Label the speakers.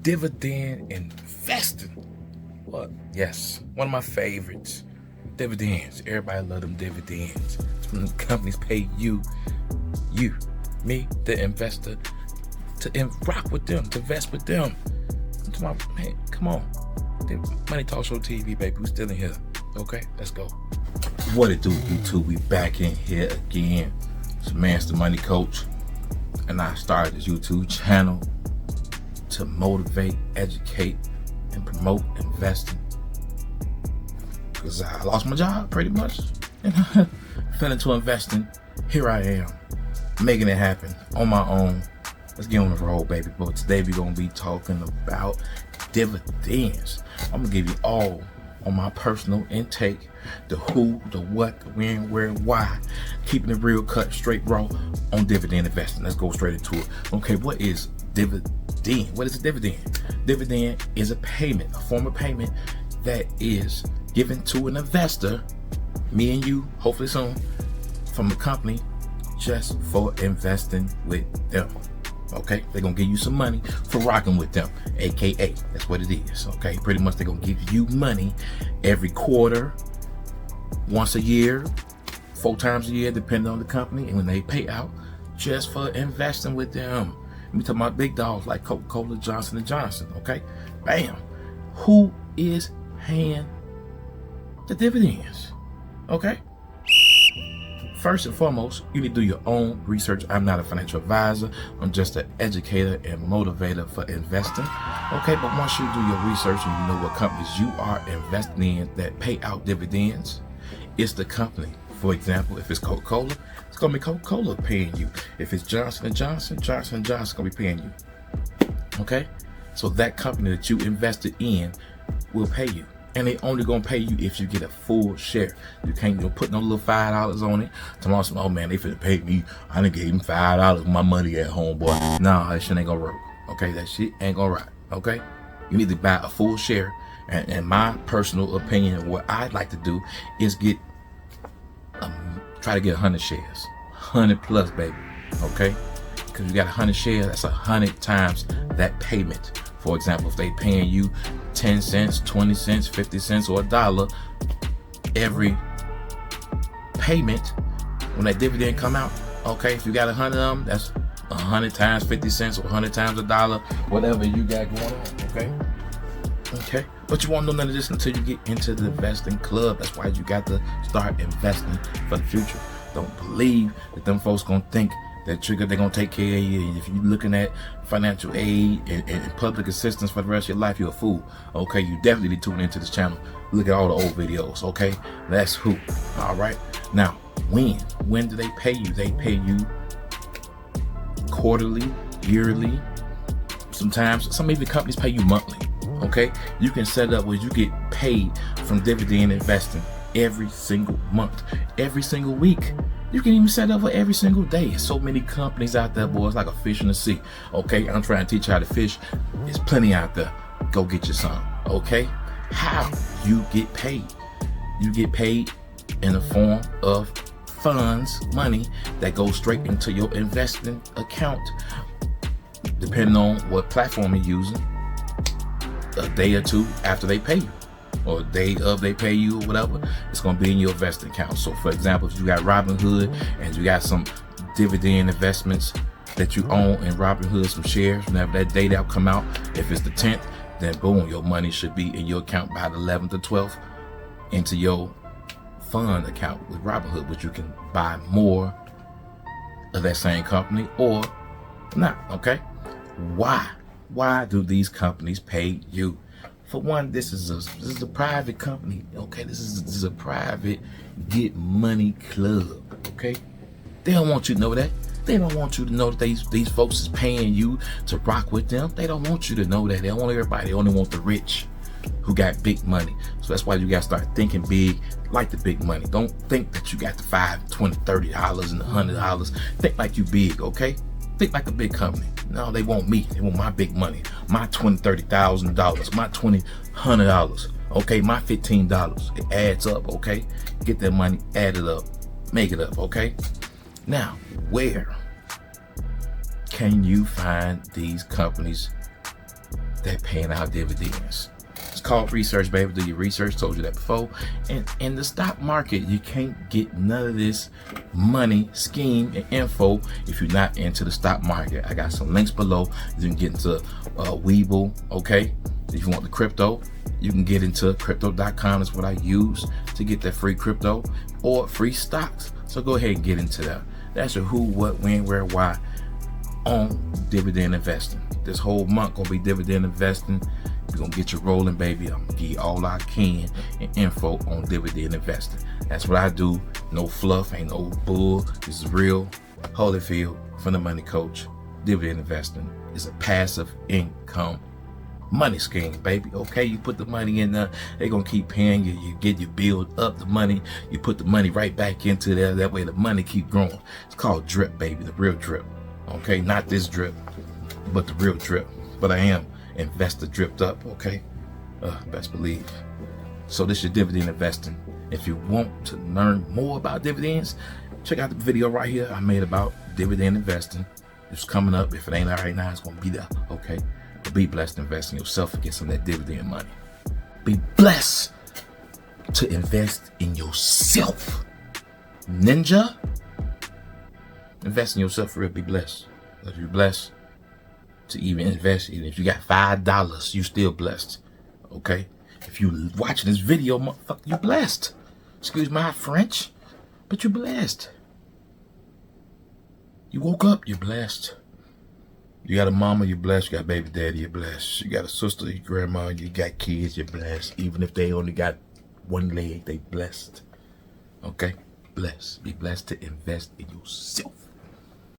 Speaker 1: dividend investing. What? Yes, one of my favorites. Dividends. Everybody love them dividends. It's when the companies pay you, me, the investor, to rock with them, to invest with them. Man, come on. Money Talk Show TV, baby. We still in here. Okay, let's go. What it do, YouTube? We back in here again. It's Man's the Money Coach, and I started this YouTube channel to motivate, educate, and promote investing. Because I lost my job pretty much and fell into investing. Here I am, making it happen on my own. Let's get on the road, baby. But today we're gonna be talking about dividends. I'm gonna give you all on my personal intake, the who, the what, the when, where, why, keeping it real, cut, straight, raw on dividend investing. Let's go straight into it. Okay, what is dividend? What is a dividend? Dividend is a payment, a form of payment that is given to an investor, me and you, hopefully soon, from the company, just for investing with them. Okay, they're gonna give you some money for rocking with them, aka that's what it is. Okay, pretty much they're gonna give you money every quarter, once a year, 4 times a year, depending on the company, and when they pay out, just for investing with them. We talking about big dogs like Coca-Cola, Johnson & Johnson. Okay, bam. Who is paying the dividends? Okay. First and foremost, you need to do your own research. I'm not a financial advisor. I'm just an educator and motivator for investing. Okay, but once you do your research and you know what companies you are investing in that pay out dividends, it's the company. For example, if it's Coca-Cola, it's gonna be Coca-Cola paying you. If it's Johnson & Johnson, Johnson & Johnson's gonna be paying you. Okay, so that company that you invested in will pay you. And they only gonna pay you if you get a full share. You can't put no little $5 on it. Tomorrow, oh man, they finna pay me. I done gave them $5 of my money at home, boy. Nah, that shit ain't gonna work. Okay, that shit ain't gonna rock. Okay, you need to buy a full share. And my personal opinion, what I'd like to do is get, try to get 100 shares, 100 plus, baby. Okay, because you got 100 shares, that's 100 times that payment. For example, if they paying you 10 cents, 20 cents, 50 cents, or $1 every payment, when that dividend come out, okay, if you got 100 of them, that's 100 times 50 cents or 100 times $1, whatever you got going on. Okay, okay, but you won't know none of this until you get into the investing club. That's why you got to start investing for the future. Don't believe that them folks gonna think that they're gonna take care of you. And if you're looking at financial aid and public assistance for the rest of your life, you're a fool. Okay, you definitely need to tune into this channel. Look at all the old videos. Okay, that's who. All right. Now, when do they pay you? They pay you quarterly, yearly. Sometimes some even companies pay you monthly. Okay, you can set it up where you get paid from dividend investing every single month, every single week. You can even set up for every single day. There's so many companies out there, boy. It's like a fish in the sea. Okay, I'm trying to teach you how to fish. There's plenty out there. Go get you some. Okay, how you get paid? You get paid in the form of funds, money that goes straight into your investing account. Depending on what platform you're using, a day or two after they pay you, or day of they pay you, or whatever, it's gonna be in your investing account. So for example, if you got Robinhood and you got some dividend investments that you own in Robinhood, some shares, whenever that date out come out, if it's the 10th, then boom, your money should be in your account by the 11th or 12th into your fund account with Robinhood, which you can buy more of that same company or not. Okay, why do these companies pay you? For one, this is a private company. Okay, this is a private get money club. Okay, they don't want you to know that. They don't want you to know that these folks is paying you to rock with them. They don't want you to know that. They don't want everybody. They only want the rich who got big money. So that's why you gotta start thinking big, like the big money. Don't think that you got the $5, $20, $30 and $100. Think like you big. Okay, think like a big company. No, they want me. They want my big money. My $20,000, $30,000. My $20, $100. Okay, my $15. It adds up. Okay, get that money, add it up, make it up. Okay. Now, where can you find these companies that paying out dividends. It's called research, baby. Do your research. Told you that before. And in the stock market, you can't get none of this money, scheme, and info if you're not into the stock market. I got some links below. You can get into Webull, okay? If you want the crypto, you can get into crypto.com. That's what I use to get that free crypto or free stocks. So go ahead and get into that. That's your who, what, when, where, why on dividend investing. This whole month gonna be dividend investing. We're gonna get you rolling, baby. I'm gonna give you all I can and info on dividend investing. That's what I do. No fluff, ain't no bull. This is real. Holyfield from the Money Coach. Dividend investing is a passive income money scheme, baby. Okay, you put the money in there, they're gonna keep paying you. You build up the money, you put the money right back into there. That way the money keep growing. It's called drip, baby, the real drip. Okay, not this drip, but the real drip. But I am investor dripped up, okay? Best believe. So this is your dividend investing. If you want to learn more about dividends, check out the video right here I made about dividend investing. It's coming up. If it ain't out right now, it's gonna be there, okay? But be blessed to invest in yourself and get some of that dividend money. Be blessed to invest in yourself. Ninja, invest in yourself for real. Be blessed. If you're blessed to even invest, even if you got $5, you still blessed. Okay? If you watching this video, motherfucker, you blessed. Excuse my French, but you blessed. You woke up, you're blessed. You got a mama, you're blessed. You got a baby daddy, you're blessed. You got a sister, your grandma, you got kids, you're blessed. Even if they only got one leg, they blessed. Okay? Blessed. Be blessed to invest in yourself.